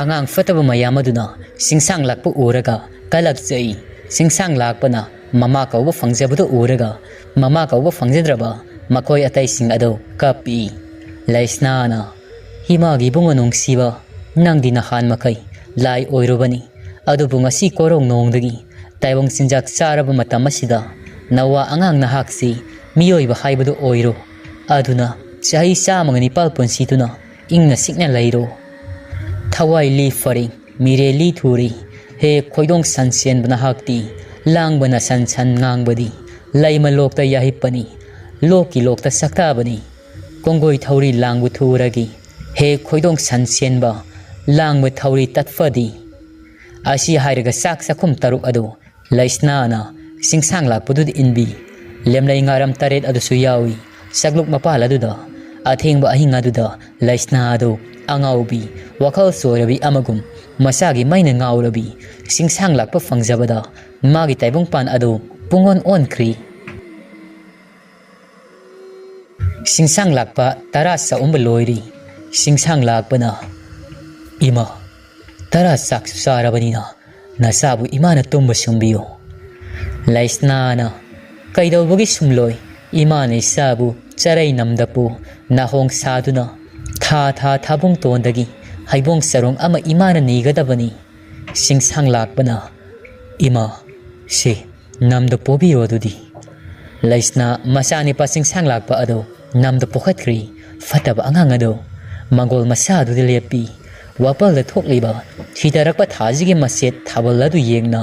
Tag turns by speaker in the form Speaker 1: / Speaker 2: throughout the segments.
Speaker 1: angang phattaba mayam aduna singsang lakpa uraga kalakjai singsang lakpana mama kauba fangjabadu uraga mama kauba fangjadraba makoi atai sing ado kapi laisnana himagi bunga nungsiba nangdi nahan makai lai oirubani adubu ngasi korong nongdagi taibong sinjak saraba matam asida nawa angang nahaksi miyoiba haibadu oiro aduna chahi samangani palpunsituna ingna sikna lairo thawai li fari mireli thuri he khoidong sansen bana hakti langbana sansan ngangbadi laima lokta yahipani loki lokta sakta bani kongoi thauri langbu thuragi he khoidong sansen ba langbu thauri tatfadi asi hairaga sak sakhum taruk adu laisnana singsang lakpudu inbi lemlai ngaram taret adu suyawi sagluk mapal aduda athengba ahinga aduda laisna adu angaubi wakal sorabi amagum masagi maina ngaurabi singsang lakpa fangjabada magi taibong pan adu pungon on kri singsang lakpa tarasa umbaloiri singsang lakpana ima tarasak sarabanina nasabu imana tumba sumbiyo laisnana kaidawbugi sumloi imana isabu charai namdapu nahong saduna tha thabung tondagi haibong sarong ama imana nigadabani singsang lakpana ima se namda pobiyo adudi laisna masani pa singsang lakpa ado namda pokhatkri phattaba angang ado mangol masadu de lepi wapal da thokliba thidarakpa thajigi maset thabal adu yengna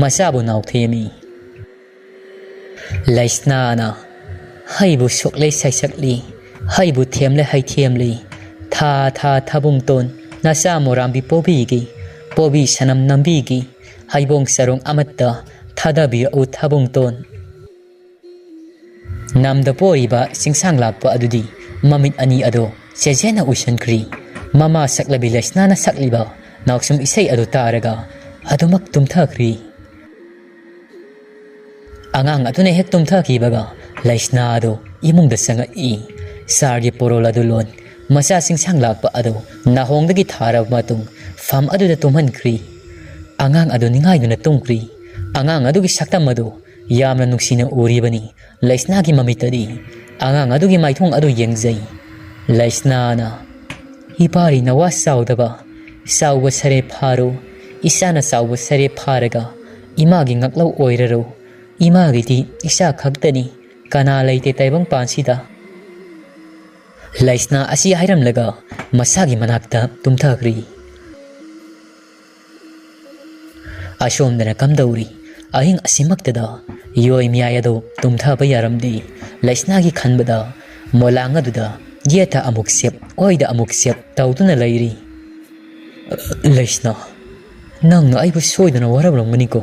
Speaker 1: masabu nauthemi laisnana haibu sokle saisakli haibu themle hai themli tha thabung ton nasa morambi pobi sanam nambigi haibong sarong amatta thadabi u thabung ton namda poriba singsang lakpa adudi mamit ani ado sejena usankri mama saklabi laisnana sakliba nauksum isai adu taraga adumak tumthakri angang atune hek tumthaki baga laisna ado imungda sanga i sargi porol adu lon masa singsang lakpa ado nahongdagi tharab matung fam adu da tumhankri angang ado ningai duna tungkri angang adu gi saktam adu yamna nuksina uribani laisna gi mamitadi angang adu gi maithong adu yengjai laisna na ipari nawa saudaba sauba sare pharo isana sauba sare pharaga imagi ngaklau oiraro imagi ti isa khaktani kana leite taibang pansida laisna asi hairam laga masagi manakta tumthakri ashomdana kamdauri ahing asimaktada yoi miyayado tumthaba yaramdi laisna gi khanbada molanga duda yeta amuk sep oida amuk sep tawduna lairi laisna nangna aibu soidana warabramani ko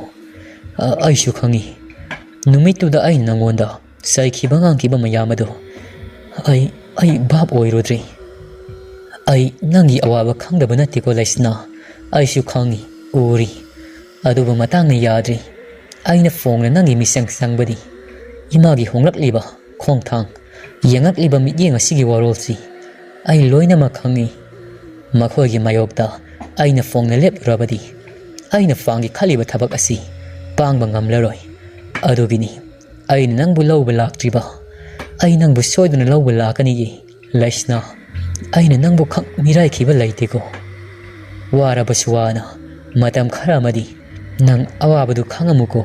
Speaker 1: aishu khangi numituda ai nangonda saikhiba ngangkiba mayamado ai bab oirodri ai nangi awaba khangdaba natiko laisna aishu khangi uri aduba matangna yadri aina phongna nangi misang sangbadi imagi honglakliba khongthang yengakliba mityeng asigi warolsi ai loina makhangi makhogi mayokta aina phongna leprabadi aina fangi khaliba thabak asi pangba ngamlaroi adugini aina nangbu lawba laktriba ai nangbu soiduna lawba lakani ye laisna aina nangbu khak mirai khiba laiteko warabaswana matam kharamadi nang awabadu khangamuko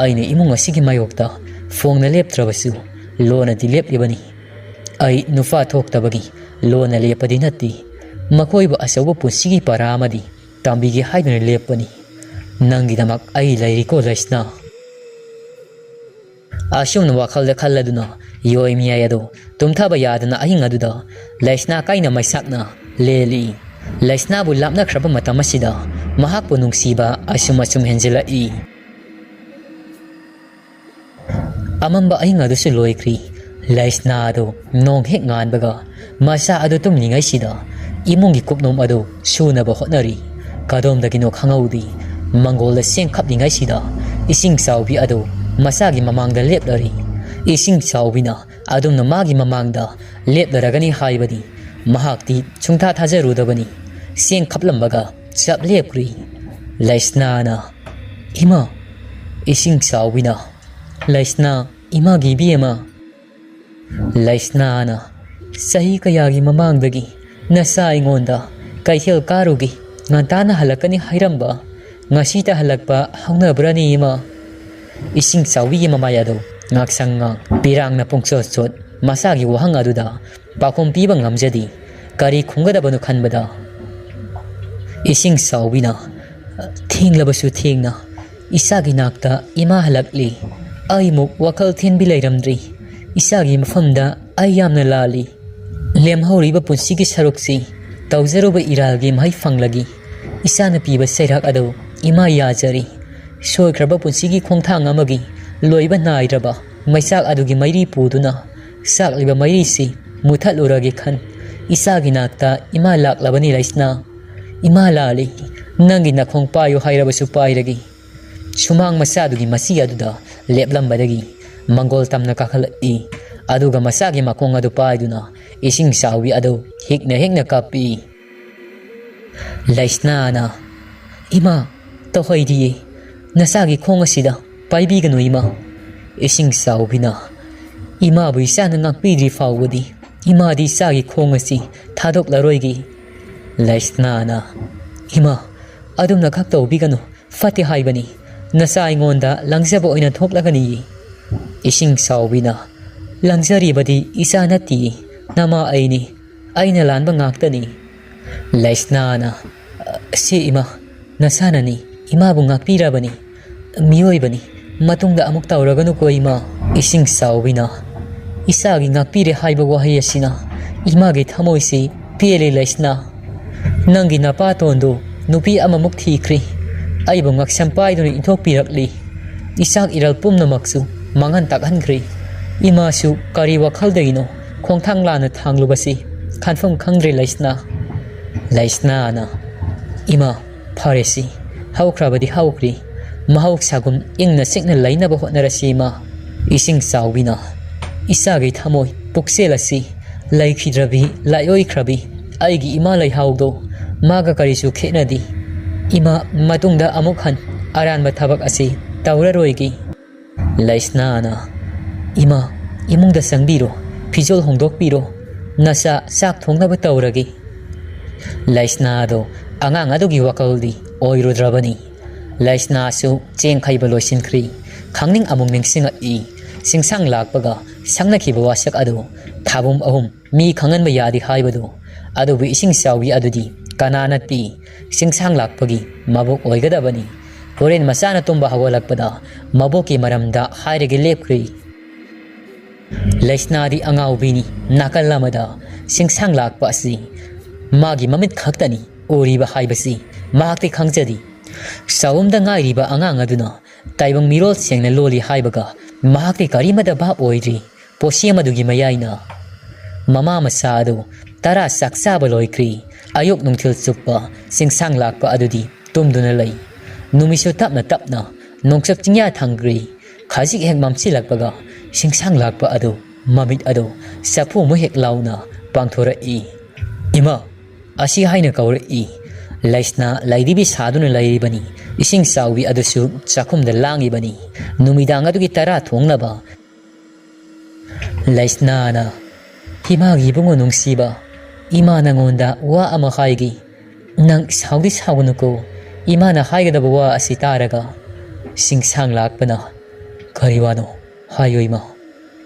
Speaker 1: aina imung asigi mayokta phongna leptrabasu lona di leplibani ai nufa thoktabagi lona lepadi natti makoiba asawa pusigi paramadi tambigi haiduna lepani nangi damak ai lairiko laisna ashum wakhalda khalladuna yoi miyayado tumthaba yadana ahinga aduda laisna kaina maisakna leli laisna bu lapna khraba matamasida mahakpu nungsiba asum henjela i amamba ahinga dusu loikri laisna ado nong hek ngan baga masa ado tum ningai sida imungi kupnom ado sunaba hotnari kadom dagino khangaudi mangol seng khap ningai sida Esingchaobi ado masagi mamangda leplari Esingchaobina adumna magi mamangda leplaragani haibadi mahakti chungtha thajarudabani seng khaplambaga chap lepri laisna ima Esingchaobi laisna ima gi biema laisna sahi kayagi mamangdagi nasa ingonda kaithel karugi ngantana halakani hairamba ngasita halakpa haunabrani ima Esingchaobi gi mamayado ngaksanga pirangna pungchot masagi wahang aduda pakhom piba ngamjadi kari khungadabanu khanbada Esingchaobi thinglabsu thingna isagi nakta ima halakli aimuk wakal thenbi leiramdri isagi mafamda ai yamna lali lemhoriba punsigi saruksi tawzaruba iralgi mai fanglagi isana piba seirak ado ima yajari soikraba punsigi khongthang amagi loiba nairaba maisak adugi mairi puduna sakliba mairi si muthaluragi khan isagi nakta ima laklabani laisna ima lali nangi nakhong payo hairabasu pairagi sumang masadugi masi aduda leplambadagi mangol tamna kakhalai aduga masagi makong adu paiduna Esingchaobi adu hekna kapi laisna ima tohoidi nasagi khong asida paibi ganu ima Esingchaobi ima bu isana ngakpidri fawudi ima di sagi khong asi thadok laroigi laisna ima adumna khak tawbi ganu fati haibani nasa ingonda langjaba oina thoklagani Esingchaobi langjari isa nati nama aina lanba ngaktani laisna si ima nasanani ima bu ngakpirabani miyoibani matungda amuk tawraganu ko ima Esingchaobi isagi ngakpire haiba wahai asina imagi thamoisi pele laisna nangi napa tondo nupi amamuk thikri aibu ngaksam paiduni inthok pirakli isak iral pumnamaksu mangan takhankri imasu kari wakaldagino khongthang lana thanglubasi khanfam khangdre laisna ima pharesi haukrabadi haukri mahau sagum ingna sikna lainaba hotnarasi ma Esingchaobi isagi thamoi pukselasi laikhidrabi laioikhrabi aigi ima laihaudo maga karisu khenadi ima matungda amukhan aranba thabak asi tawraroigi laisna ima imungda sangbiro fijol hongdokpiro nasa sak thongnaba tawragi laisna angang adugi wakaldi oirudrabani laisna su chengkhaiba loisinkhri khangning amung ningsinga singsang lakpaga sangnakhiba wasak adu thabum ahum mi khanganba yadi haibadu adubu Esingchaobi adudi kananati singsang lakpagi mabok oigadabani horen masana tumba hawalakpada maboki maramda hairege lepkri laisna di angaubini nakalamada singsang lakpa asi magi mamit khaktani oriba haibasi mahakti khangjadi sawumda ngairiba angang aduna taibang mirol sengna loli haibaga mahakti karimada ba oidri posiamadugi mayaina mama masadu tara saksaba loikri ayok nungthil chuppa singsang lakpa adudi tumduna lei numisu tapna nongsak chingya thangri khajik hek mamchi lakpaga singsang lakpa adu mamit adu sapu mo hek launa pangthora ima asi haina kaura laisna laidibi saduna lairibani Esingchaobi adusu chakhumda langibani numidang adugi tara thongnaba laisna himagi bungo nungsiba ima nangonda wa ama haigi nang saudi saunuko ima na haigadaba wa asitaraga singsang lakpana kariwano hayoima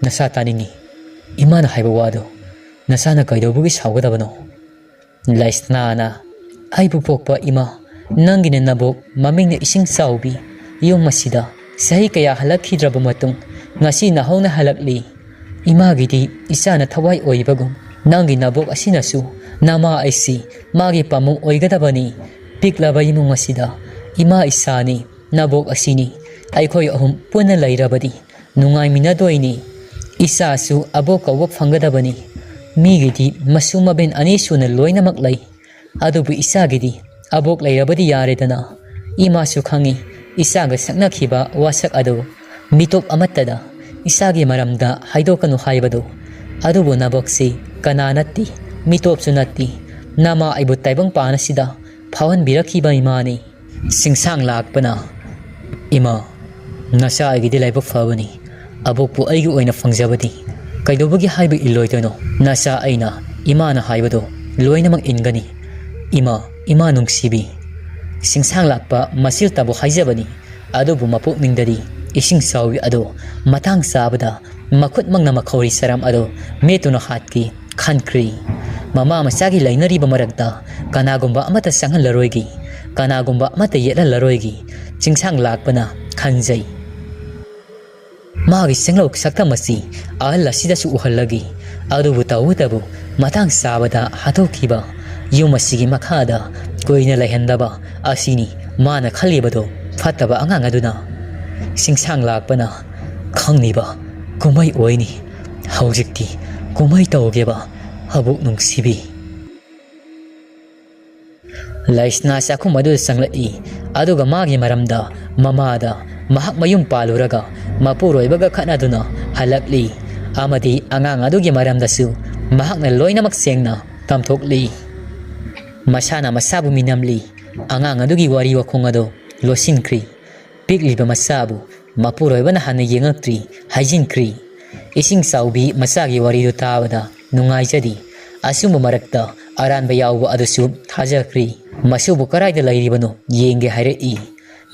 Speaker 1: nasa taningi ima na haiba wado nasana kaidobugi saugadabano laisna aibu pokpa ima nangina nabok mamingna Esingchaobi yong masida sahi kaya halakhidraba matung ngasi nahawna halakli imagidi isana thawai oibagum nangi nabok asinasu nama aisi magi pamung oigadabani piklaba imung asida ima isani nabok asini aikhoi ahum puna lairabadi nungai minadoini isasu aboka wop fangadabani migidi masuma ben anisuna loina maklai adubu isagidi abok lairabadi yaredana imasu khangi isaga saknakhiba wasak adu mitop amatada isagi maramda haidokanu haibadu adubu naboksi kananatti mitop sunatti nama aibu taibang panasida ꯐꯥꯎꯍꯟꯕꯤꯔꯛꯈꯤꯕ ꯏꯃꯥꯅꯤ ꯁꯤꯡꯁꯥꯡ ꯂꯥꯛꯄꯅ ꯏꯃꯥ ꯅꯆꯥ ꯑꯩꯒꯤꯗꯤ ꯂꯥꯏꯕꯛ ꯐꯕꯅꯤ ꯑꯕꯣꯛꯄꯨ ꯑꯩꯒꯤ ꯑꯣꯏꯅ ꯐꯪꯖꯕꯗꯤ ꯀꯩꯗꯧꯕꯒꯤ ꯍꯥꯏꯕ ꯏꯜꯂꯣꯏꯗꯣꯏꯅꯣ ꯅꯆꯥ ꯑꯩꯅ ꯏꯃꯥꯅ ꯍꯥꯏꯕꯗꯣ ꯂꯣꯏꯅꯃꯛ ꯏꯟꯒꯅꯤ ꯏꯃꯥ ꯅꯨꯡꯁꯤꯕꯤ ꯁꯤꯡꯁꯥꯡ ꯂꯥꯛꯄ ꯃꯁꯤꯜꯇꯕꯨ ꯍꯥꯏꯖꯕꯅꯤ ꯑꯗꯨꯕꯨ ꯃꯄꯨꯛꯅꯤꯡꯗꯗꯤ ꯏꯁꯤꯡ ꯆꯥꯎꯕꯤ ꯑꯗꯣ ꯃꯇꯥꯡ ꯆꯥꯕꯗ ꯃꯈꯨꯠꯃꯛꯅ ꯃꯈꯧꯔꯤ ꯁꯔꯝ ꯑꯗꯣ ꯃꯦꯠꯇꯨꯅ ꯍꯥꯠꯈꯤ ꯈꯟꯈ꯭ꯔꯤ ꯃꯃꯥ ꯃꯆꯥꯒꯤ ꯂꯩꯅꯔꯤꯕ ꯃꯔꯛꯇ ꯀꯅꯥꯒꯨꯝꯕ ꯑꯃꯠꯇ ꯆꯪꯍꯜꯂꯔꯣꯏꯒꯤ ꯀꯅꯥꯒꯨꯝꯕ ꯑꯃꯠꯇ ꯌꯦꯠꯍꯜꯂꯔꯣꯏꯒꯤ ꯆꯤꯡꯁꯥꯡ ꯂꯥꯛꯄꯅ ꯈꯟꯖꯩ ꯃꯥꯒꯤ ꯁꯦꯡꯂꯧ ꯁꯛꯇꯝ ꯑꯁꯤ ꯑꯍꯜ ꯑꯁꯤꯗꯁꯨ ꯎꯍꯜꯂꯒꯤ ꯑꯗꯨꯕꯨ ꯇꯧꯕꯇꯕꯨ ꯃꯇꯥꯡ ꯆꯥꯕꯗ ꯍꯥꯠꯇꯣꯛꯈꯤꯕ ꯌꯨꯝ ꯑꯁꯤꯒꯤ ꯃꯈꯥꯗ ꯀꯨꯏꯅ ꯂꯩꯍꯟꯗꯕ ꯑꯁꯤꯅꯤ ꯃꯥꯅ ꯈꯜꯂꯤꯕꯗꯣ ꯐꯠꯇꯕ ꯑꯉꯥꯡ ꯑꯗꯨꯅ ꯁꯤꯡꯁꯥꯡ ꯂꯥꯛꯄꯅ ꯈꯪꯅꯤꯕ ꯀꯨꯝꯍꯩ ꯑꯣꯏꯅꯤ ꯍꯧꯖꯤꯛꯇꯤ ꯀꯨꯝꯍꯩ ꯇꯧꯒꯦꯕ ꯑꯕꯣꯛ ꯅꯨꯡꯁꯤꯕꯤ ꯂꯩꯁꯅꯥ ꯆꯥꯛꯈꯨꯝ ꯑꯗꯨꯗ ꯆꯪꯂꯛꯏ ꯑꯗꯨꯒ ꯃꯥꯒꯤ ꯃꯔꯝꯗ ꯃꯃꯥꯗ ꯃꯍꯥꯛ ꯃꯌꯨꯝ ꯄꯥꯜꯂꯨꯔꯒ ꯃꯄꯨꯔꯣꯏꯕꯒ ꯈꯠꯅꯗꯨꯅ ꯍꯜꯂꯛꯂꯤ ꯑꯃꯗꯤ ꯑꯉꯥꯡ ꯑꯗꯨꯒꯤ ꯃꯔꯝꯗꯁꯨ ꯃꯍꯥꯛꯅ ꯂꯣꯏꯅꯃꯛ ꯁꯦꯡꯅ ꯇꯝꯊꯣꯛꯂꯤ ꯃꯁꯥꯅ ꯃꯁꯥꯕꯨ ꯃꯤꯅꯝꯂꯤ ꯑꯉꯥꯡ ꯑꯗꯨꯒꯤ ꯋꯥꯔꯤ ꯋꯥꯈꯣꯡ ꯑꯗꯨ ꯂꯣꯠꯁꯤꯟꯈ꯭ꯔꯤ ꯄꯤꯛꯂꯤꯕ ꯃꯆꯥꯕꯨ ꯃꯄꯨꯔꯣꯏꯕꯅ ꯍꯟꯅ ꯌꯦꯡꯉꯛꯇ꯭ꯔꯤ ꯍꯥꯏꯖꯤꯟꯈ꯭ꯔꯤ ꯏꯁꯤꯡꯆꯥꯎꯕꯤ ꯃꯆꯥꯒꯤ ꯋꯥꯔꯤꯗꯨ ꯇꯥꯕꯗ ꯅꯨꯡꯉꯥꯏꯖꯗꯤ ꯑꯁꯨꯝꯕ ꯃꯔꯛꯇ ꯑꯔꯥꯟꯕ ꯌꯥꯎꯕ ꯑꯗꯨꯁꯨ ꯊꯥꯖꯈ꯭ꯔꯤ ꯃꯁꯨꯕꯨ ꯀꯔꯥꯏꯗ ꯂꯩꯔꯤꯕꯅꯣ ꯌꯦꯡꯒꯦ ꯍꯥꯏꯔꯛꯏ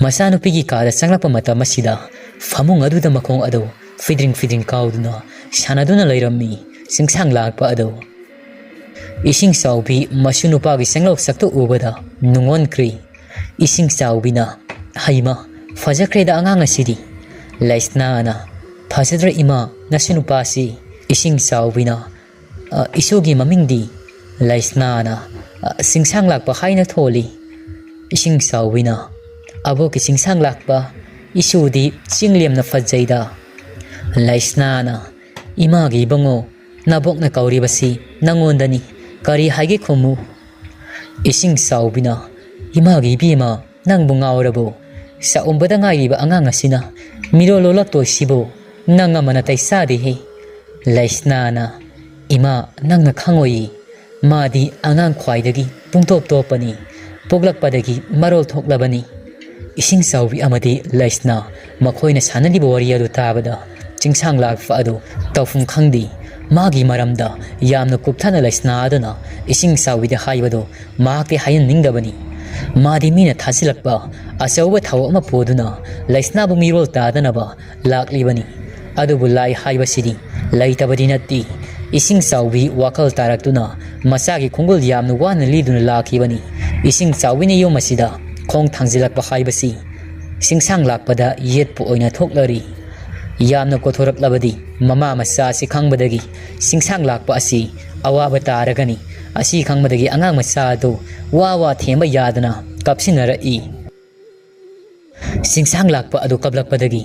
Speaker 1: ꯃꯆꯥꯅꯨꯄꯤꯒꯤ ꯀꯥꯗ ꯆꯪꯂꯛꯄ ꯃꯇꯝ ꯑꯁꯤꯗ ꯐꯃꯨꯡ ꯑꯗꯨꯗ ꯃꯈꯣꯡ ꯑꯗꯨ ꯐꯤꯗ꯭ꯔꯤꯡ ꯀꯥꯎꯗꯨꯅ ꯁꯥꯟꯅꯗꯨꯅ ꯂꯩꯔꯝꯃꯤ ꯁꯤꯡꯁꯥꯡ ꯂꯥꯛꯄ ꯑꯗꯨ ꯏꯁꯤꯡꯆꯥꯎꯕꯤ ꯃꯁꯨ ꯅꯨꯄꯥꯒꯤ ꯁꯦꯡꯂꯧ ꯁꯛꯇꯨ ꯎꯕꯗ ꯅꯨꯡꯑꯣꯟꯈ꯭ꯔꯤ ꯏꯁꯤꯡꯆꯥꯎꯕꯤꯅ ꯍꯩꯃ ꯐꯖꯈ꯭ꯔꯦꯗ ꯑꯉꯥꯡ ꯑꯁꯤꯗꯤ ꯂꯩꯁꯅꯥꯅ ꯐꯖꯗ꯭ꯔ ꯏꯃꯥ ꯅꯁꯨ ꯅꯨꯄꯥꯁꯤ ꯏꯁꯤꯡꯆꯥꯎꯕꯤꯅ ꯏꯁꯨꯒꯤ ꯃꯃꯤꯡꯗꯤ ꯂꯩꯁꯅꯥꯅ ꯁꯤꯡꯁꯥꯡ ꯂꯥꯛꯄ ꯍꯥꯏꯅ ꯊꯣꯜꯂꯤ ꯏꯁꯤꯡꯆꯥꯎꯕꯤꯅ ꯑꯕꯣꯛꯀꯤ ꯁꯤꯡꯁꯥꯡ ꯂꯥꯛꯄ ꯏꯁꯨꯗꯤ ꯆꯤꯡꯂꯦꯝꯅ ꯐꯖꯩꯗ ꯂꯩꯁꯅꯥꯅ ꯏꯃꯥꯒꯤ ꯏꯕꯨꯡꯉꯣ ꯅꯕꯣꯛꯅ ꯀꯧꯔꯤꯕꯁꯤ ꯅꯪꯉꯣꯟꯗꯅꯤ ꯀꯔꯤ ꯍꯥꯏꯒꯦ ꯈꯨꯝꯃꯨ ꯏꯁꯤꯡꯆꯥꯎꯕꯤꯅ ꯏꯃꯥꯒꯤ ꯏꯕꯦꯝꯃ ꯅꯪꯕꯨ ꯉꯥꯎꯔꯕꯣ ꯆꯥꯛꯎꯝꯕꯗ ꯉꯥꯏꯔꯤꯕ ꯑꯉꯥꯡ ꯑꯁꯤꯅ ꯃꯤꯔꯣꯜ ꯂꯣꯜꯂꯛꯇꯣꯏꯁꯤꯕꯨ ꯅꯪ ꯑꯃ ꯅꯥꯇꯩ ꯆꯥꯗꯦꯍꯦ ꯂꯩꯁꯅꯥꯅ ꯏꯃꯥ ꯅꯪꯅ ꯈꯪꯉꯣꯏꯌꯦ ꯃꯥꯗꯤ ꯑꯉꯥꯡ ꯈ꯭ꯋꯥꯏꯗꯒꯤ ꯄꯨꯡꯇꯣꯞ ꯇꯣꯞꯄꯅꯤ ꯄꯣꯛꯂꯛꯄꯗꯒꯤ ꯃꯔꯣꯜ ꯊꯣꯛꯂꯕꯅꯤ ꯏꯁꯤꯡꯆꯥꯎꯕꯤ ꯑꯃꯗꯤ ꯂꯩꯁꯅꯥ ꯃꯈꯣꯏꯅ ꯁꯥꯟꯅꯔꯤꯕ ꯋꯥꯔꯤ ꯑꯗꯨ ꯇꯥꯕꯗ ꯆꯤꯡꯁꯥꯡ ꯂꯥꯛꯄ ꯑꯗꯨ ꯇꯧꯐꯝ ꯈꯪꯗꯦ ꯃꯥꯒꯤ ꯃꯔꯝꯗ ꯌꯥꯝꯅ ꯀꯨꯞꯊꯅ ꯂꯩꯁꯅꯥ ꯑꯗꯨꯅ ꯏꯁꯤꯡꯆꯥꯎꯕꯤꯗ ꯍꯥꯏꯕꯗꯣ ꯃꯍꯥꯛꯇꯤ ꯍꯥꯏꯍꯟꯅꯤꯡꯗꯕꯅꯤ ꯃꯥꯗꯤ ꯃꯤꯅ ꯊꯥꯖꯤꯜꯂꯛꯄ ꯑꯆꯧꯕ ꯊꯧ ꯑꯃ ꯄꯨꯗꯨꯅ ꯂꯩꯁꯅꯥꯕꯨ ꯃꯤꯔꯣꯜ ꯇꯥꯗꯅꯕ ꯂꯥꯛꯂꯤꯕꯅꯤ ꯑꯗꯨꯕꯨ ꯂꯥꯏ ꯍꯥꯏꯕꯁꯤꯗꯤ ꯂꯩꯇꯕꯗꯤ ꯅꯠꯇꯦ ꯏꯁꯤꯡꯆꯥꯎꯕꯤ ꯋꯥꯈꯜ ꯇꯥꯔꯛꯇꯨꯅ ꯃꯆꯥꯒꯤ ꯈꯣꯡꯒꯨꯜ ꯌꯥꯝꯅ ꯋꯥꯅ ꯂꯤꯗꯨꯅ ꯂꯥꯛꯈꯤꯕꯅꯤ ꯏꯁꯤꯡꯆꯥꯎꯕꯤꯅ ꯌꯨꯝ ꯑꯁꯤꯗ ꯈꯣꯡ ꯊꯥꯡꯖꯤꯜꯂꯛꯄ ꯍꯥꯏꯕꯁꯤ ꯁꯤꯡꯁꯥꯡ ꯂꯥꯛꯄꯗ ꯌꯦꯠꯄ ꯑꯣꯏꯅ ꯊꯣꯛꯂꯔꯤ ꯌꯥꯝꯅ ꯀꯣꯊꯣꯔꯛꯂꯕꯗꯤ ꯃꯃꯥ ꯃꯆꯥ ꯑꯁꯤ ꯈꯪꯕꯗꯒꯤ ꯁꯤꯡꯁꯥꯡ ꯂꯥꯛꯄ ꯑꯁꯤ ꯑꯋꯥꯕ ꯇꯥꯔꯒꯅꯤ ꯑꯁꯤ ꯈꯪꯕꯗꯒꯤ ꯑꯉꯥꯡ ꯃꯆꯥ ꯑꯗꯨ ꯋꯥ ꯊꯦꯝꯕ ꯌꯥꯗꯅ ꯀꯞꯁꯤꯟꯅꯔꯛꯏ ꯁꯤꯡꯁꯥꯡ ꯂꯥꯛꯄ ꯑꯗꯨ ꯀꯞꯂꯛꯄꯗꯒꯤ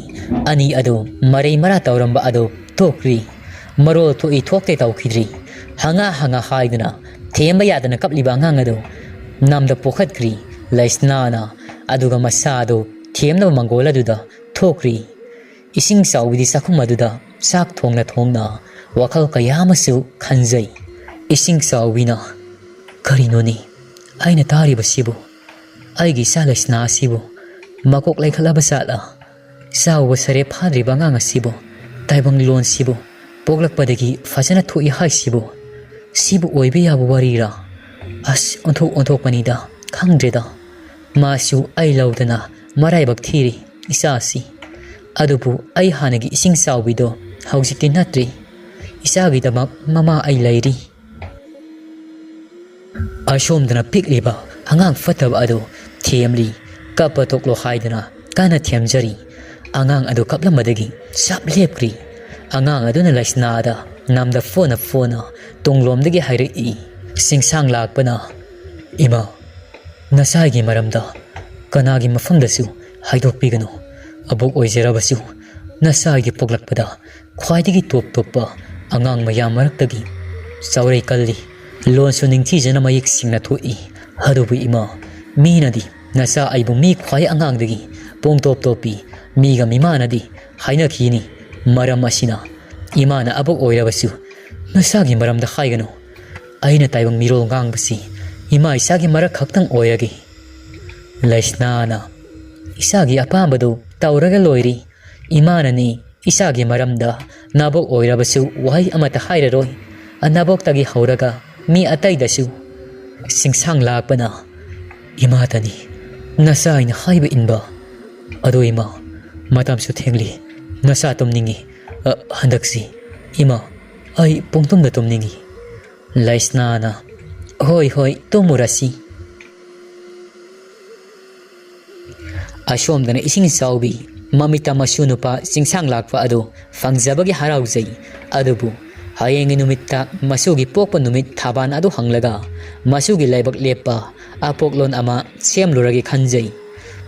Speaker 1: ꯑꯅꯤ ꯑꯗꯨ ꯃꯔꯩ ꯃꯔꯥ ꯇꯧꯔꯝꯕ ꯑꯗꯨ ꯇꯣꯛꯈ꯭ꯔꯤ ꯃꯔꯣꯜ ꯊꯣꯛꯏ ꯊꯣꯛꯇꯦ ꯇꯧꯈꯤꯗ꯭ꯔꯤ ꯍꯪꯉꯥ ꯍꯥꯏꯗꯨꯅ ꯊꯦꯝꯕ ꯌꯥꯗꯅ ꯀꯞꯂꯤꯕ ꯑꯉꯥꯡ ꯑꯗꯨ ꯅꯝꯗ ꯄꯣꯈꯠꯈ꯭ꯔꯤ ꯂꯩꯁꯅꯥꯅ ꯑꯗꯨꯒ ꯃꯆꯥ ꯑꯗꯨ ꯊꯦꯝꯅꯕ ꯃꯪꯒꯣꯜ ꯑꯗꯨꯗ ꯊꯣꯛꯈ꯭ꯔꯤ ꯏꯁꯤꯡꯆꯥꯎꯕꯤꯗꯤ ꯆꯥꯛꯈꯨꯝ ꯑꯗꯨꯗ ꯆꯥꯛ ꯊꯣꯡꯅ ꯋꯥꯈꯜ ꯀꯌꯥ ꯑꯃꯁꯨ ꯈꯟꯖꯩ ꯏꯁꯤꯡꯆꯥꯎꯕꯤꯅ ꯀꯔꯤꯅꯣꯅꯤ ꯑꯩꯅ ꯇꯥꯔꯤꯕꯁꯤꯕꯨ ꯑꯩꯒꯤ ꯏꯆꯥ ꯂꯩꯁꯅꯥ ꯑꯁꯤꯕꯨ ꯃꯀꯣꯛ ꯂꯩꯈꯠꯂꯕ ꯖꯥꯠꯂ ꯆꯥꯎꯕ ꯁꯔꯦꯞ ꯐꯥꯗ꯭ꯔꯤꯕ ꯑꯉꯥꯡ ꯑꯁꯤꯕꯨ ꯇꯥꯏꯕꯪ ꯂꯣꯟꯁꯤꯕꯨ ꯄꯣꯛꯂꯛꯄꯗꯒꯤ ꯐꯖꯅ ꯊꯣꯛꯏ ꯍꯥꯏꯁꯤꯕꯨ ꯁꯤꯕꯨ ꯑꯣꯏꯕ ꯌꯥꯕ ꯋꯥꯔꯤꯔꯥ ꯑꯁ ꯑꯣꯟꯊꯣꯛꯄꯅꯤꯗ ꯈꯪꯗ꯭ꯔꯦꯗ ꯃꯥꯁꯨ ꯑꯩ ꯂꯧꯗꯅ ꯃꯔꯥꯏꯕꯛ ꯊꯤꯔꯤ ꯏꯆꯥꯁꯤ ꯑꯗꯨꯕꯨ ꯑꯩ ꯍꯥꯟꯅꯒꯤ ꯏꯁꯤꯡꯆꯥꯎꯕꯤꯗꯣ ꯍꯧꯖꯤꯛꯇꯤ ꯅꯠꯇ꯭ꯔꯤ ꯏꯆꯥꯒꯤꯗꯃꯛ ꯃꯃꯥ ꯑꯩ ꯂꯩꯔꯤ ꯑꯁꯣꯝꯗꯅ ꯄꯤꯛꯂꯤꯕ ꯑꯉꯥꯡ ꯐꯠꯇꯕ ꯑꯗꯨ ꯊꯦꯝꯂꯤ ꯀꯞꯄ ꯇꯣꯛꯂꯣ ꯍꯥꯏꯗꯨꯅ ꯀꯟꯅ ꯊꯦꯝꯖꯔꯤ ꯑꯉꯥꯡ ꯑꯗꯨ ꯀꯞꯂꯝꯕꯗꯒꯤ ꯆꯞ ꯂꯦꯞꯈ꯭ꯔꯤ ꯑꯉꯥꯡ ꯑꯗꯨꯅ ꯂꯩꯁꯅꯥꯗ ꯅꯝꯗ ꯐꯣꯅ ꯇꯨꯡꯂꯣꯝꯗꯒꯤ ꯍꯥꯏꯔꯛꯏ ꯁꯤꯡꯁꯥꯡ ꯂꯥꯛꯄꯅ ꯏꯃꯥ ꯅꯆꯥꯒꯤ ꯃꯔꯝꯗ ꯀꯅꯥꯒꯤ ꯃꯐꯝꯗꯁꯨ ꯍꯥꯏꯗꯣꯛꯄꯤꯒꯅꯨ ꯑꯕꯣꯛ ꯑꯣꯏꯖꯔꯕꯁꯨ ꯅꯆꯥꯒꯤ ꯄꯣꯛꯂꯛꯄꯗ ꯈ꯭ꯋꯥꯏꯗꯒꯤ ꯇꯣꯞ ꯇꯣꯞꯄ ꯑꯉꯥꯡ ꯃꯌꯥꯝ ꯃꯔꯛꯇꯒꯤ ꯆꯥꯎꯔꯩ ꯀꯜꯂꯤ ꯂꯣꯟꯁꯨ ꯅꯤꯡꯊꯤꯖꯅ ꯃꯌꯦꯛ ꯁꯦꯡꯅ ꯊꯣꯛꯏ ꯑꯗꯨꯕꯨ ꯏꯃꯥ ꯃꯤꯅꯗꯤ ꯅꯆꯥ ꯑꯩꯕꯨ ꯃꯤ ꯈ꯭ꯋꯥꯏ ꯑꯉꯥꯡꯗꯒꯤ ꯄꯣꯡꯇꯣꯞ ꯇꯣꯞꯄꯤ ꯃꯤꯒ ꯃꯤꯃꯥꯅꯗꯤ ꯍꯥꯏꯅꯈꯤꯅꯤ ꯃꯔꯝ ꯑꯁꯤꯅ ꯏꯃꯥꯅ ꯑꯕꯣꯛ ꯑꯣꯏꯔꯕꯁꯨ ꯅꯆꯥꯒꯤ ꯃꯔꯝꯗ ꯍꯥꯏꯒꯅꯨ ꯑꯩꯅ ꯇꯥꯏꯕꯪ ꯃꯤꯔꯣꯜ ꯉꯥꯡꯕꯁꯤ ima isagi marak khaktang oyagi laisnana isagi apambadu tauraga loiri imanani isagi maramda nabok oirabasu wahai amata hairaroi anabok tagi hauraga mi ataidasu singsang lakpana imatani nasa ina haiba inba ado ima matamsu thengli nasa tumningi handaksi ima ai pungtumda tumningi laisnana hoi hoi tumurasi ashomdana Esingchaobi mamita masunupa singsang lakpa ado fangjabagi haraujai adubu hayeng numitta masugi pokpa numit thaban adu hanglaga masugi laibak lepa apoklon ama semluragi khanjai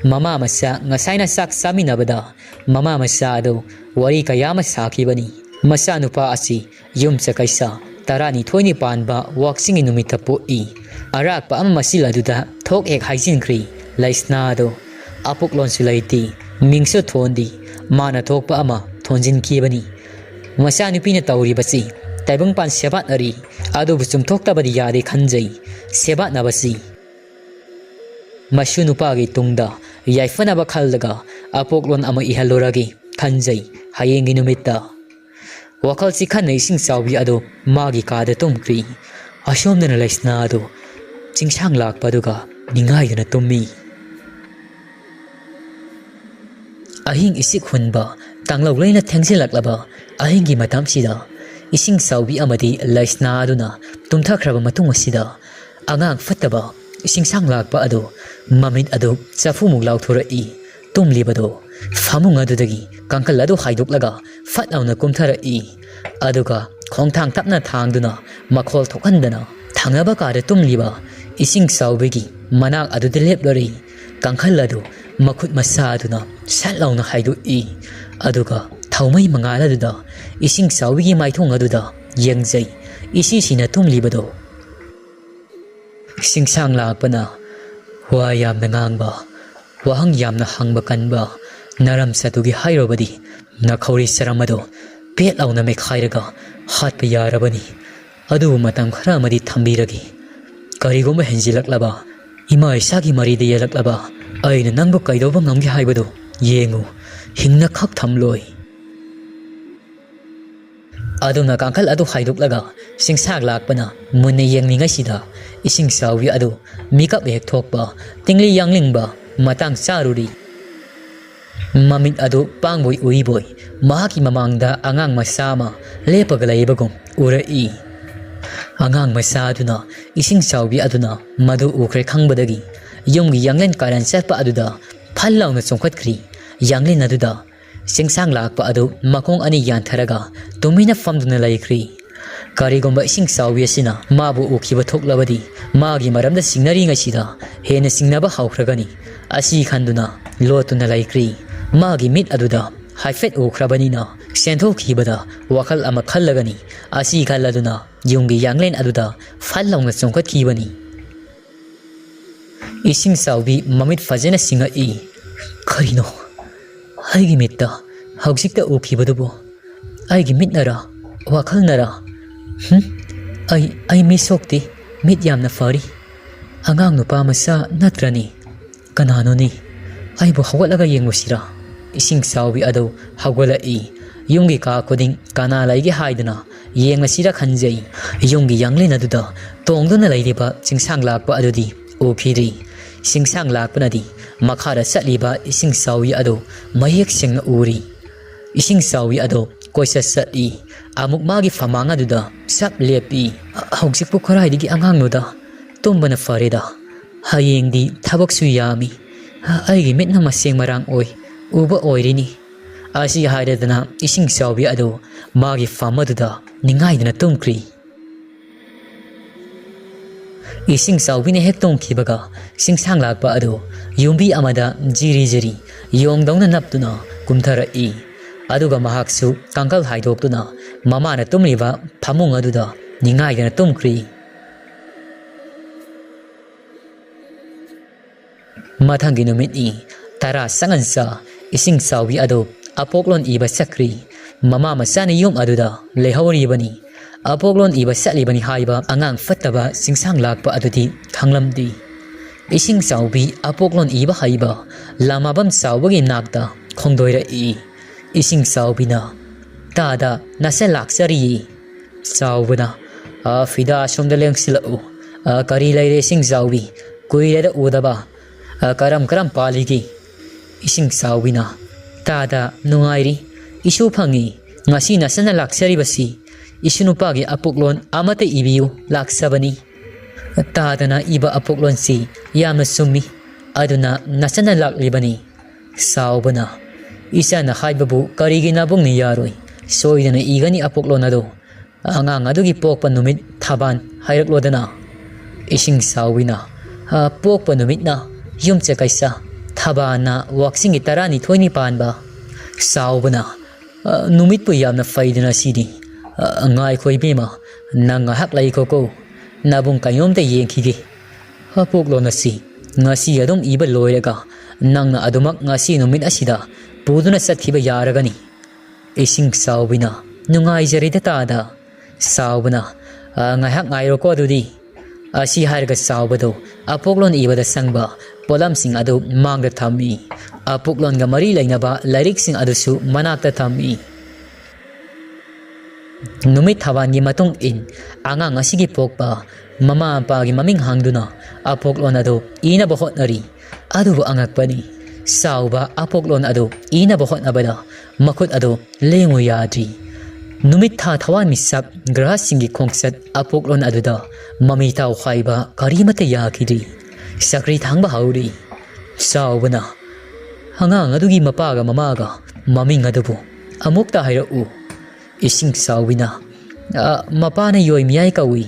Speaker 1: mama masa ngasaina sak saminabada mama masa ado wari kayama sakibani masa nupa asi yum chakaisa tarani thoini panba waxing numita po I arakpa ama masila duda thok ek haijin kri laisna ado apoklon sulaiti mingso thondi mana thokpa ama thonjin kibani masa nupina tauri basi taibang pan sebat ari adu busum thokta badi yade khanjai sebat na basi masunupa gi tungda yaifana ba khaldaga apoklon ama ihaloragi khanjai hayengi numitta wakal sikhan Esingchaobi ado magi kada tumkri ashomdana laisna ado chingsang lakpaduga ningaidana tummi ahing isik hunba tanglau leina thengsilaklaba ahingi matam sida Esingchaobi amadi laisna aduna tumthakraba matung asida angang phattaba singsang lakpa ado mamit ado chafumuk lauthora I tumlibado famung adudagi kankal ado haidoklaga phatlauna kumthara I aduga khongthang tapna thangduna makhol thokhandana thangaba kare tumliba Esingchaobi gi manak adude leplori kankal ado makhut masa aduna satlauna haidu I aduga thaumai mangala duda Esingchaobi gi maithong aduda yengjai isi sina tumlibado singsang lakpana wa yamna ngangba wahang yamna hangba kanba naram satugi hairobadi nakhori saramado pet launa me khairaga hatpa yarabani adu matam khara madi thambiragi karigoma henjilaklaba ima isagi maride yalaklaba aina nangbu kaidoba ngamgi haibado yengu hingna khak thamloi aduna kankal adu haiduklaga singsang lakpana munne yengninga sida Esingchaobi adu mikap hek thokpa tingli yanglingba matang charuri mamit adu pangboi uiboi mahaki mamangda angang masama lepaga laibagum urai angang masa aduna Esingchaobi aduna madu ukre khangbadagi yumgi yanglen karan chatpa aduda phallauna chongkhatkri yanglin aduda singsang lakpa adu makong ani yantharaga tumina famduna laikri karigomba Esingchaobi asina mabu ukiba thoklabadi magi maramda singnari ngasida hena singnaba haukragani asi khanduna lotuna laikri magi mit aduda haifet ukrabanina senthokibada wakal ama khallagani asi khalladuna yungi yanglen aduda phallauna chongkhatkibani Esingchaobi mamit fajena singa I karino aigi mitta hausikta ukibadubo aigi mitnara wakhalnara ai misokti mit yamna fari angang nupa masa natrani kananoni aibu hawalaga yengusira Esingchaobi ado hawala I yungi ka koding kana laigi haidana yengasira khanjai yungi yanglin aduda tongduna lairiba singsang lakpa adudi ukhiri singsang lakpanadi makhara satliba Esingchaobi ado mayek sengna uri Esingchaobi ado koisa sati amuk magi famanga duda sap lepi hausikpu kharaidigi angang noda tumbana fareda hayengdi thabak su yami aigi metna maseng marang oi uba oirini asi haidana Esingchaobi ado magi famaduda ningaidana tumkri Esingchaobi ne hek tongkibaga singsang lakpa ado yumbi amada jiri jiri yongdongna naptuna kumthara I aduga mahaksu kankal haidoktuna mamana tumliba phamung aduda ningaidana tumkri mathangi numit I tara sangansa Esingchaobi ado apoklon iba sakri mama masani yum aduda lehauri bani apoklon iba satlibani haiba angang phattaba singsang lakpa adudi khanglamdi Esingchaobi apoklon iba haiba lamabam chawbagi nakta khongdoira I Esingchaobi na tada nasa laksari chawbana fida somda lengsilau kari laire Esingchaobi kuireda udaba karam paligi Esingchaobi na tada nungairi isu phangi ngasi nasana laksari basi isunupagi apoklon amate ibiu laksabani tadana iba apoklon si yamna summi aduna nasana laklibani saubana isana haibabu karigi nabung ni yaroi soidana igani apoklon ado angang adugi pokpa numit thaban hairaklodana Esingchaobina pokpa numit na yumche kaisa thabana waksingi tarani thoini panba saubana numit pu yamna faidana sidi ngai khoi bima nanga hak lai ko nabung kayom te yengkhige apoklon asi ngasi adum iba loirega nangna adumak ngasi numit asida puduna sathiba yaragani Esingchaobina nungai jarida tada saubana ngai hak ngai ro ko dudi asi harga saubado apoklon ibada sangba polam sing adu mangda thammi apoklon ga mari lainaba lyric sing adusu manakta thammi numit thawan gi matung in angang asigi pokpa mama pa gi maming hangduna apoklon adu ina bohot nari adu angakpani sauba apoklon adu ina bohot nabada makut adu lengu yadri numit tha thawan misak graha singi khongsat apoklon aduda mami taw khaiba karimate yakiri sakri thangba hauri saubana hangang adugi mapaga mamaga maming adubu amukta haira u Esingchaobina mapana yoi miyai kawi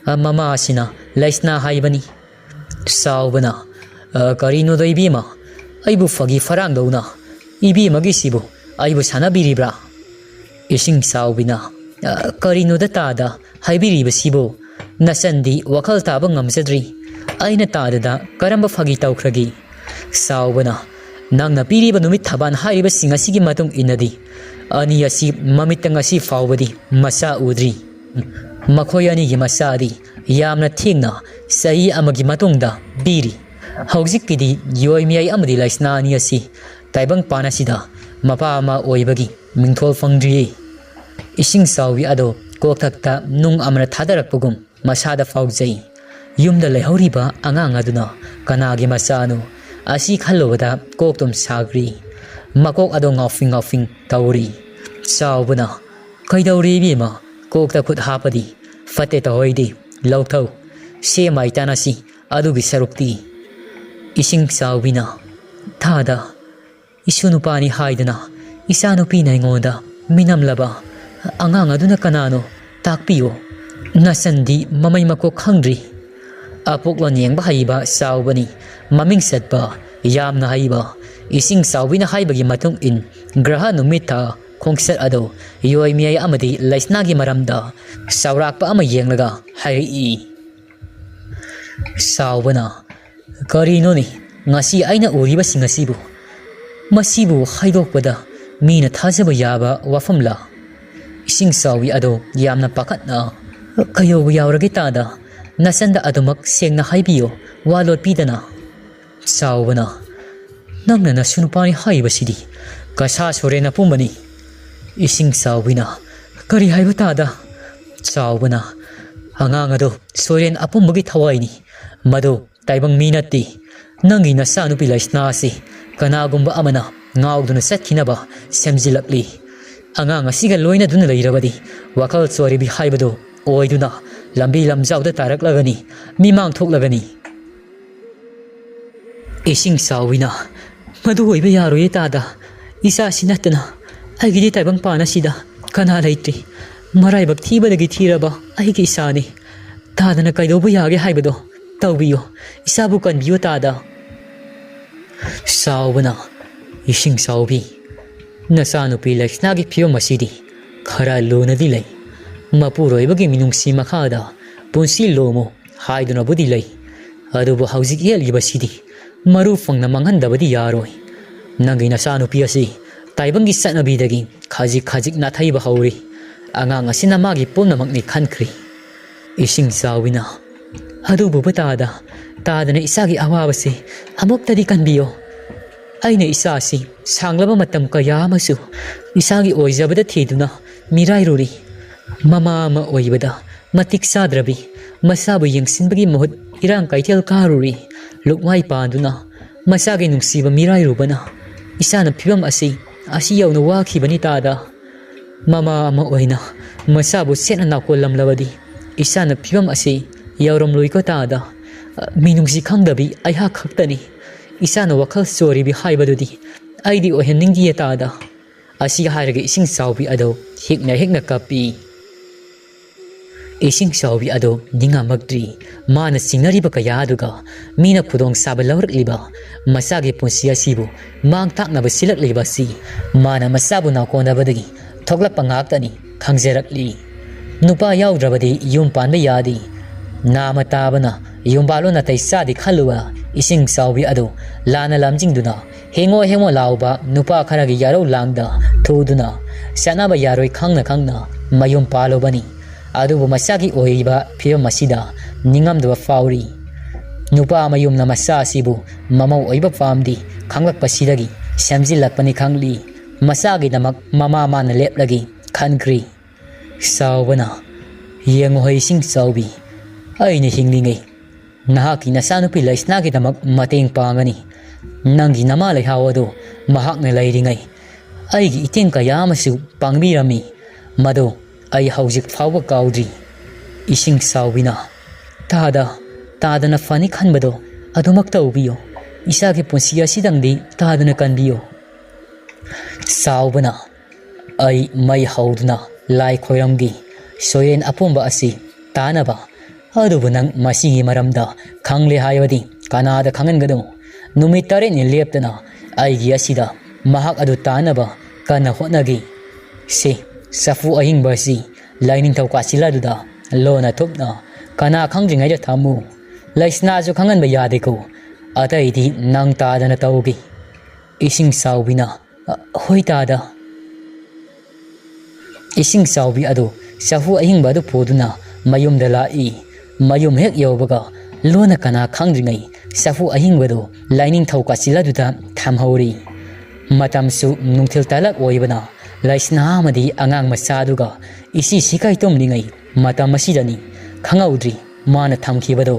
Speaker 1: mama asina laisna haibani saubana karino do ibima aibu fagi farang dauna ibima gi sibu aibu sanabiribra Esingchaobina karino da tada haibiriba sibu nasandi wakal taba ngamsadri aina tada da karamba fagi tawkragi saubana nangna piriba numit thaban hariba singasigi matung inadi ani asi mamitang asi fawbadi masa udri makoyani gi masadi yamna thingna sahi amagi matungda biri hauzik kidi yoi miyai amadi laisna ani asi taibang panasida mapa ama oibagi mingthol fangdri Esingchaobi ado kokthakta nung amra thadarakpugum masada fawjai yumda leihoriba angang aduna kanagi masano asi khalobada koktum sagri makok ado ngafing tauri saubana kaidori bima kokta khut hapadi fate ta hoidi lauthau se maitana si adugi sarukti Esingchaobina thada isunupani haidana isanupi na ingoda minamlaba angang aduna kanano takpiyo nasandi mamay makok khangdri apoklon yengba haiba saubani maming satba yamna haiba Esingchaobina haibagi matung in graha numita khongsat ado yoi miyai amadi laisna gi maramda saurakpa ama yenglaga hai saubana karino ni ngasi aina uriba singasibu masibu haidokpada mina thajaba yaba wafamla Esingchaobi ado yamna pakatna kayo yawrage tada nasanda adumak sengna haibiyo walot pidana saubana nangna nasunupani haibasidi kasa sorena pumbani Esingchaobina kari haiba tada saubana angang ado soren apumbagi thawaini mado taibang minati nangi nasanupi laisna si kanagumba amana ngawduna satkinaba semjilakli angang asiga loina duna leirabadi wakal choribi haibado oiduna lambi lamjawda taraklagani mimang thoklagani Esingchaobina madu oiba yaroye tada isa sinatna aigidi taibang pana sida kana leitri maraibak thibadagi thiraba aigi isani tadana kaidobu yage haibado tawbiyo isabu kanbiyo tada saubana Esingchaobi nasanupi laisnagi phiyo masidi khara lonadi lei mapuroibagi minungsi makhada punsi lomo haiduna budi lei adubu haujik yelgibasidi maru fangna manghandabadi yaroi nangi nasanupi asi taibangi satnabidagi khajik nathaiba hauri angang asina magi pumnamakni khankri Esingchaobi adubu batada tadana isagi awabase amuktadi kanbiyo aina isasi sanglaba matam kaya amasu isagi oijabada thiduna mirairuri mama ama oibada matik sadrabi masabu yengsinbagi mohut irang kaithel karuri lukmai panduna masagi nungsiba mirairubana isana phibam asi yauna wakhibani tada mama ama oina masabu sena nakolam labadi isana phibam yauram loiko tada minungsi khangdabi aiha khaktani isana wakhal story bi haibadudi aidi ohenningi tada asi hairage Esingchaobi ado hikna kapi Esingchaobi ado ninga magdri mana singnari ba kaya aduga mina khudong saba lawrak liba masagi punsi asibu mang takna ba silak liba si mana masabu na kona badagi thogla pangaktani khangjerakli nupa yaudravadi yum panba yadi nama tabana yumbalo na taisadi khaluwa Esingchaobi ado lana lamjingduna hengo lauba nupa kharagi yarau langda thuduna sanaba yaroi khangna mayum palobani adubu masagi oiba phibam masida ningamdwa fauri nupa mayum na masa sibu mamau oiba famdi khanglak pasidagi samjilakpani khangli masagi namak mama mana leplagi khankri saubana yengo Esingchaobi aina hinglingai nahaki nasanupi laisnagi damak mateng pangani nangi nama Leihao ado mahakna lairingai aigi iteng kaya amasu pangbirami mado ai haujik fawba kaudri Esingchaobi tadana fani khanbado adumak taubiyo isagi punsi asidangdi tadana kanbiyo saubana ai mai hauduna lai khoiramgi soyen apomba asi tanaba adubu nang masigi maramda khangle hayawadi kanada khangangado numit tare ni leptana aigi asida mahak adu tanaba kana honagi se safu ahing basi lining thau kasila duda lona thupna kana khangjingai ja thamu laisna ju khangan ba yade ko atai di nang tadana taugi Esingchaobi hoitada Esingchaobi adu safu ahing badu poduna mayum dalai mayum hek yobaga lona kana khangringai safu ahing badu lining thau kasila duda thamhauri matamsu nungthil talak oibana laisna amadi angang masaduga isi sikai tomningai matam asidani khangaudri mana thamkhibado